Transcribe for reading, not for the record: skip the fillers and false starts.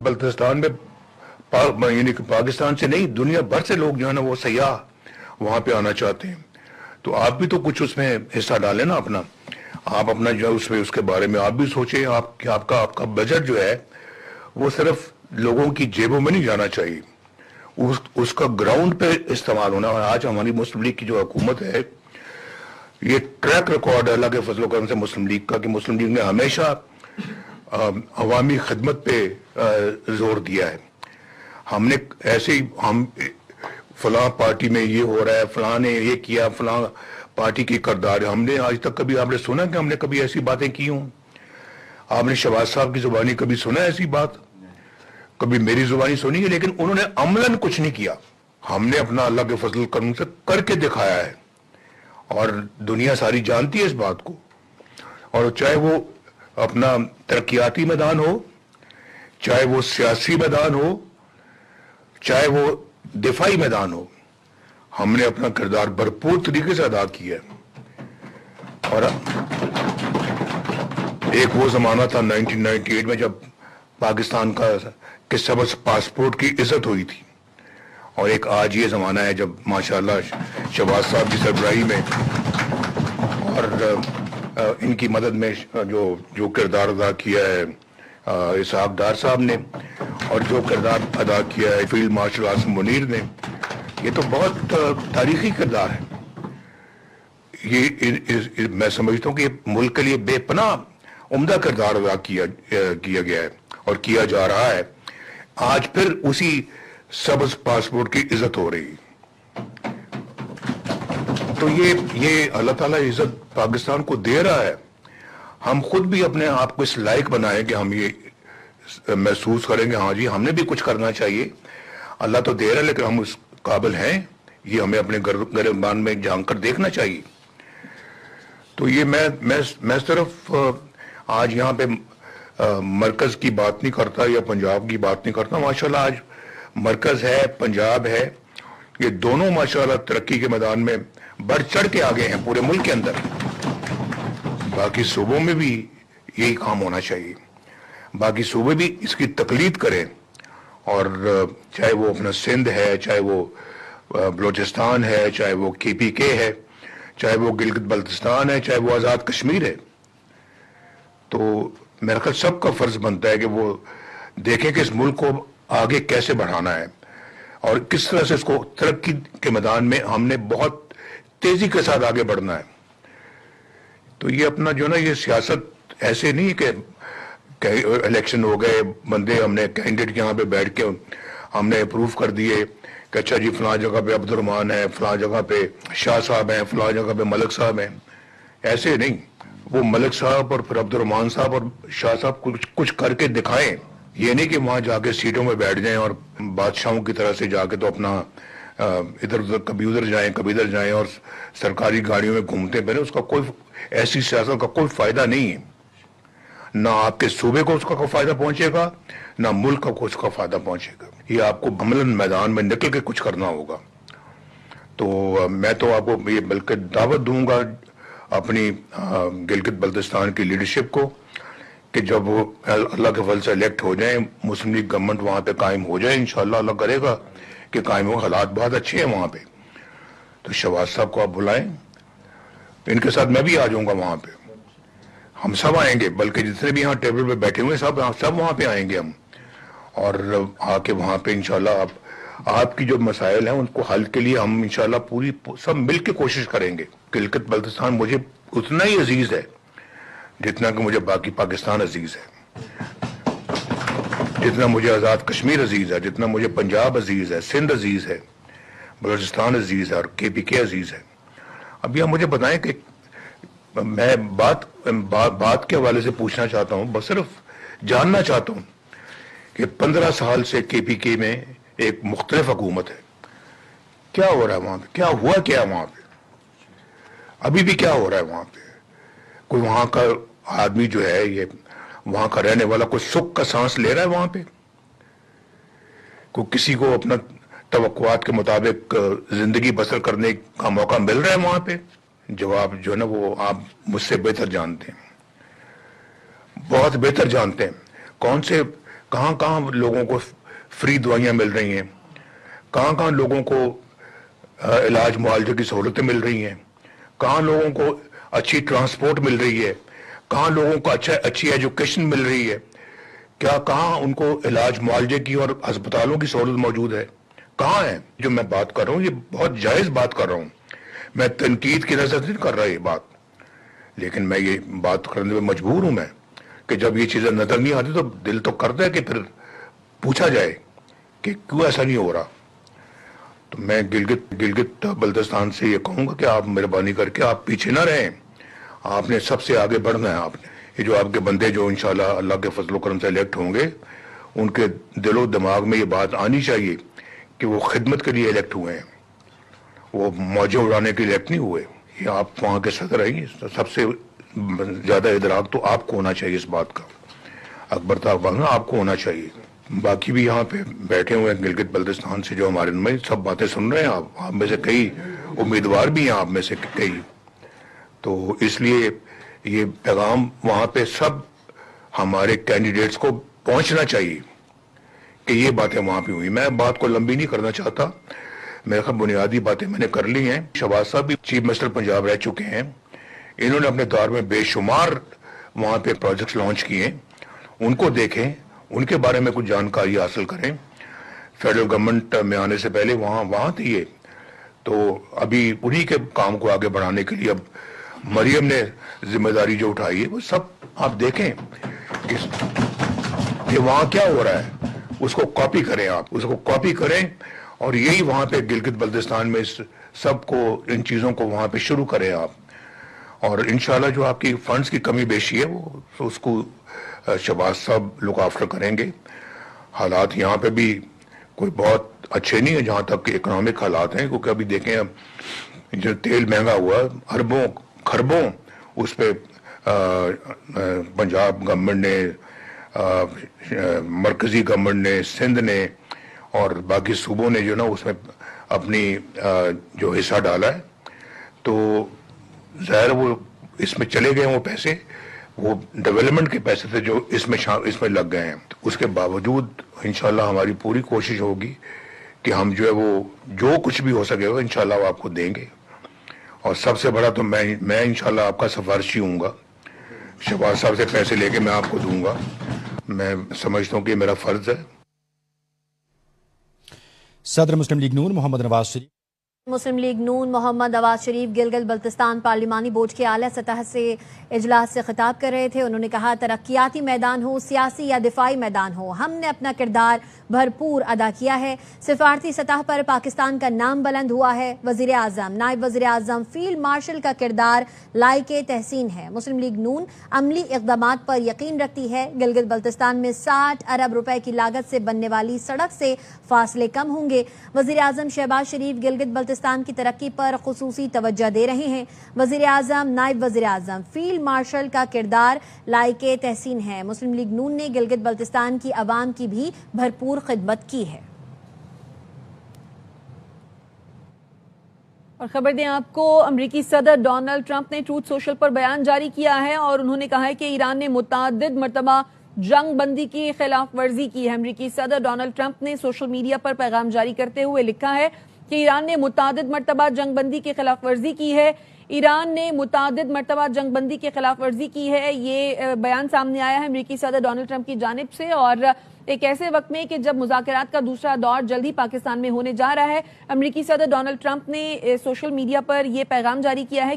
बल्तिस्तान में यानी कि पाकिस्तान से नहीं दुनिया भर से लोग जो है ना वो सयाह वहां पे आना चाहते हैं। तो आप भी तो कुछ उसमें हिस्सा डालें ना अपना। आप अपना जो है उसमें उसके बारे में आप भी सोचें। आप कि आपका आपका बजट जो है वो सिर्फ लोगों की जेबों में नहीं जाना चाहिए, उसका ग्राउंड पे इस्तेमाल होना। और आज हमारी मुस्लिम लीग की जो हुकूमत है, ये ट्रैक रिकॉर्ड है अल्लाह के फजल करम से मुस्लिम लीग का कि मुस्लिम लीग ने हमेशा अवामी खिदमत पे जोर दिया है। हमने ऐसे ही हम फलां पार्टी में ये हो रहा है, फलां ने ये किया, फलां पार्टी की करदार है, हमने आज तक कभी आपने सुना कि हमने कभी ऐसी बातें की हों? आपने शहबाज साहब की जुबानी कभी सुना ऐसी बात? कभी मेरी जुबानी सुनी है? लेकिन उन्होंने अमलन कुछ नहीं किया। हमने अपना अल्लाह के फजल करम से करके दिखाया है और दुनिया सारी जानती है इस बात को। और चाहे वो अपना तरक्याती मैदान हो, चाहे वो सियासी मैदान हो, चाहे वो दिफाई मैदान हो, हमने अपना किरदार भरपूर तरीके से अदा किया है। और एक वो जमाना था 1998 में जब पाकिस्तान का कि सबस पासपोर्ट की इज्जत हुई थी, और एक आज ये जमाना है जब माशाल्लाह शहबाज साहब की सरबराही में और इनकी मदद में जो किरदार अदा किया है इसहाक डार साहब ने, और जो किरदार अदा किया है फील्ड मार्शल आसिम मुनीर ने, ये तो बहुत तारीखी किरदार है। ये मैं समझता हूँ कि मुल्क के लिए बेपनाह उम्दा किरदार अदा किया गया है और किया जा रहा है। आज फिर उसी सबज पासपोर्ट की इज्जत हो रही। तो ये अल्लाह ताला इज्जत पाकिस्तान को दे रहा है। हम खुद भी अपने आप को इस लायक बनाएं कि हम ये महसूस करेंगे हाँ जी हमने भी कुछ करना चाहिए। अल्लाह तो दे रहा है लेकिन हम उस काबिल हैं, ये हमें अपने गिरबान में झांक कर देखना चाहिए। तो ये मैं सिर्फ आज यहाँ पे मरकज की बात नहीं करता या पंजाब की बात नहीं करता। माशाल्लाह आज मरकज है, पंजाब है, ये दोनों माशाल्लाह तरक्की के मैदान में बढ़ चढ़ के आगे हैं पूरे मुल्क के अंदर। बाकी सूबों में भी यही काम होना चाहिए, बाकी सूबे भी इसकी तकलीद करें। और चाहे वो अपना सिंध है, चाहे वो बलोचिस्तान है, चाहे वो KPK है, चाहे वो गिलगित बल्तिस्तान है, चाहे वो आज़ाद कश्मीर है, तो मेरा ख्याल सबका फर्ज बनता है कि वो देखें कि इस मुल्क को आगे कैसे बढ़ाना है और किस तरह से इसको तरक्की के मैदान में हमने बहुत तेजी के साथ आगे बढ़ना है। तो ये अपना जो ना ये सियासत ऐसे नहीं कि इलेक्शन हो गए, बंदे हमने कैंडिडेट यहाँ पे बैठ के हमने अप्रूव कर दिए कि अच्छा जी फलां जगह पे अब्दुर्रहमान है, फलां जगह पे शाह साहब हैं, फलां जगह पे मलिक साहब हैं। ऐसे नहीं, वो मलिक साहब और फिर अब्दुर्रहमान साहब और शाह साहब कुछ करके दिखाएं। ये नहीं कि वहां जाके सीटों में बैठ जाएं और बादशाहों की तरह से जाके तो अपना इधर उधर कभी उधर जाएं कभी इधर जाएं और सरकारी गाड़ियों में घूमते फिरें। उसका कोई ऐसी सियासत का कोई फायदा नहीं है। ना आपके सूबे को उसका कोई फायदा पहुंचेगा, ना मुल्क को उसका फायदा पहुंचेगा। ये आपको अमलन मैदान में निकल के कुछ करना होगा। तो मैं तो आपको ये बल्कि दावत दूंगा अपनी गिलगित बल्तिस्तान की लीडरशिप को कि जब वो अल्लाह के फल से इलेक्ट हो जाए, मुस्लिम लीग गवर्नमेंट वहां पे कायम हो जाए, इंशाल्लाह अल्लाह करेगा कि कायम हो। हालात बहुत अच्छे हैं वहां पे। तो शहबाज साहब को आप बुलाएं, इनके साथ मैं भी आ जाऊंगा वहां पे। हम सब आएंगे, बल्कि जितने भी यहाँ टेबल पे बैठे हुए सब वहां पे आएंगे हम, और आके वहां पे इंशाल्लाह आपकी जो मसाइल हैं उनको हल के लिए हम इंशाल्लाह पूरी सब मिल के कोशिश करेंगे। गिलगित बल्तिस्तान मुझे उतना ही अजीज है जितना कि मुझे बाकी पाकिस्तान अजीज है, जितना मुझे आज़ाद कश्मीर अजीज है, जितना मुझे पंजाब अजीज है, सिंध अजीज है, बलोचिस्तान अजीज है और KPK अजीज है। अब यह मुझे बताएं कि मैं बात के हवाले से पूछना चाहता हूं, बस सिर्फ जानना चाहता हूं कि 15 साल से KPK में एक मुख्तलिफ हुकूमत है, क्या हो रहा है वहां पे? क्या हुआ क्या वहां पे? अभी भी क्या हो रहा है वहां पे? कोई वहां का आदमी जो है, ये वहां का रहने वाला कोई सुख का सांस ले रहा है वहां पे? कोई किसी को अपना तवक्कुआत के मुताबिक जिंदगी बसर करने का मौका मिल रहा है वहां पे? जवाब जो है ना वो आप मुझसे बेहतर जानते हैं, बहुत बेहतर जानते हैं। कौन से کہاں کہاں لوگوں کو فری دوائیاں مل رہی ہیں, کہاں کہاں لوگوں کو علاج معالجے کی سہولتیں مل رہی ہیں, کہاں لوگوں کو اچھی ٹرانسپورٹ مل رہی ہے, کہاں لوگوں کو اچھی ایجوکیشن مل رہی ہے, کیا کہاں ان کو علاج معالجے کی اور ہسپتالوں کی سہولت موجود ہے, کہاں ہے؟ جو میں بات کر رہا ہوں یہ بہت جائز بات کر رہا ہوں, میں تنقید کی نظر سے نہیں کر رہا یہ بات, لیکن میں یہ بات کرنے میں مجبور ہوں میں کہ جب یہ چیزیں نظر نہیں آتی تو دل تو کرتا ہے کہ پھر پوچھا جائے کہ کیوں ایسا نہیں ہو رہا. تو میں گلگت بلتستان سے یہ کہوں گا کہ آپ مہربانی کر کے آپ پیچھے نہ رہیں, آپ نے سب سے آگے بڑھنا ہے. آپ نے یہ جو آپ کے بندے جو انشاءاللہ اللہ کے فضل و کرم سے الیکٹ ہوں گے, ان کے دل و دماغ میں یہ بات آنی چاہیے کہ وہ خدمت کے لیے الیکٹ ہوئے ہیں, وہ موجیں اڑانے کے لیے الیکٹ نہیں ہوئے. یہ آپ وہاں کے صدر ہیں, سب سے زیادہ ادراک تو آپ کو ہونا چاہیے اس بات کا, اکبر تاک آپ کو ہونا چاہیے. باقی بھی یہاں پہ بیٹھے ہوئے ہیں گلگت بلتستان سے جو ہمارے میں سب باتیں سن رہے ہیں, آپ میں سے کئی امیدوار بھی ہیں, آپ میں سے کئی. تو اس لیے یہ پیغام وہاں پہ سب ہمارے کینڈیڈیٹس کو پہنچنا چاہیے کہ یہ باتیں وہاں پہ ہوئی. میں بات کو لمبی نہیں کرنا چاہتا, میرے خیال بنیادی باتیں میں نے کر لی ہیں. شہباز صاحب بھی چیف منسٹر پنجاب رہ چکے ہیں, انہوں نے اپنے دور میں بے شمار وہاں پہ پروجیکٹس لانچ کیے, ان کو دیکھیں, ان کے بارے میں کچھ جانکاری حاصل کریں. فیڈرل گورنمنٹ میں آنے سے پہلے وہاں تھی یہ, تو ابھی انہی کے کام کو آگے بڑھانے کے لیے اب مریم نے ذمہ داری جو اٹھائی ہے وہ سب آپ دیکھیں کہ وہاں کیا ہو رہا ہے, اس کو کاپی کریں, آپ اس کو کاپی کریں اور یہی وہاں پہ گلگت بلتستان میں سب کو ان چیزوں کو وہاں پہ شروع کریں آپ. اور انشاءاللہ جو آپ کی فنڈز کی کمی بیشی ہے وہ اس کو شہباز صاحب لک آفٹر کریں گے. حالات یہاں پہ بھی کوئی بہت اچھے نہیں ہیں جہاں تک کہ اکنامک حالات ہیں, کیونکہ ابھی دیکھیں اب جو تیل مہنگا ہوا اربوں خربوں اس پہ پنجاب گورنمنٹ نے, مرکزی گورنمنٹ نے, سندھ نے اور باقی صوبوں نے جو نا اس میں اپنی جو حصہ ڈالا ہے, تو ظاہر وہ اس میں چلے گئے وہ پیسے, وہ ڈیولپمنٹ کے پیسے تھے جو اس میں لگ گئے ہیں. اس کے باوجود انشاءاللہ ہماری پوری کوشش ہوگی کہ ہم جو ہے وہ جو کچھ بھی ہو سکے گا انشاءاللہ وہ آپ کو دیں گے. اور سب سے بڑا تو میں انشاءاللہ آپ کا سفارشی ہوں گا, شہباز صاحب سے پیسے لے کے میں آپ کو دوں گا. میں سمجھتا ہوں کہ میرا فرض ہے. صدر مسلم لیگ نون محمد نواز شریف مسلم لیگ نون محمد نواز شریف گلگت بلتستان پارلیمانی بورڈ کے اعلیٰ سطح سے اجلاس سے خطاب کر رہے تھے. انہوں نے کہا ترقیاتی میدان ہو, سیاسی یا دفاعی میدان ہو, ہم نے اپنا کردار بھرپور ادا کیا ہے. سفارتی سطح پر پاکستان کا نام بلند ہوا ہے. وزیر اعظم, نائب وزیر اعظم, فیلڈ مارشل کا کردار لائق تحسین ہے. مسلم لیگ نون عملی اقدامات پر یقین رکھتی ہے. گلگت بلتستان میں 60 ارب روپے کی لاگت سے بننے والی سڑک سے فاصلے کم ہوں گے. وزیر اعظم شہباز شریف گلگت بلتستان کی ترقی پر خصوصی توجہ دے رہے ہیں. وزیر اعظم, نائب وزیر اعظم, فیلڈ مارشل کا کردار لائق تحسین ہے. مسلم لیگ نون نے گلگت بلتستان کی عوام کی بھی بھرپور خدمت کی ہے. اور خبر دیں آپ کو, امریکی صدر ڈونلڈ ٹرمپ نے ٹروتھ سوشل پر بیان جاری کیا ہے اور انہوں نے کہا ہے کہ ایران نے متعدد مرتبہ جنگ بندی کی خلاف ورزی کی ہے. امریکی صدر ڈونلڈ ٹرمپ نے سوشل میڈیا پر پیغام جاری کرتے ہوئے لکھا ہے کہ ایران نے متعدد مرتبہ جنگ بندی کی خلاف ورزی کی ہے. ایران نے متعدد مرتبہ جنگ بندی کی خلاف ورزی کی ہے. یہ بیان سامنے آیا ہے امریکی صدر ڈونلڈ ٹرمپ کی جانب سے, اور ایک ایسے وقت میں کہ جب مذاکرات کا دوسرا دور جلد ہی پاکستان میں ہونے جا رہا ہے. امریکی صدر ڈونلڈ ٹرمپ نے سوشل میڈیا پر یہ پیغام جاری کیا ہے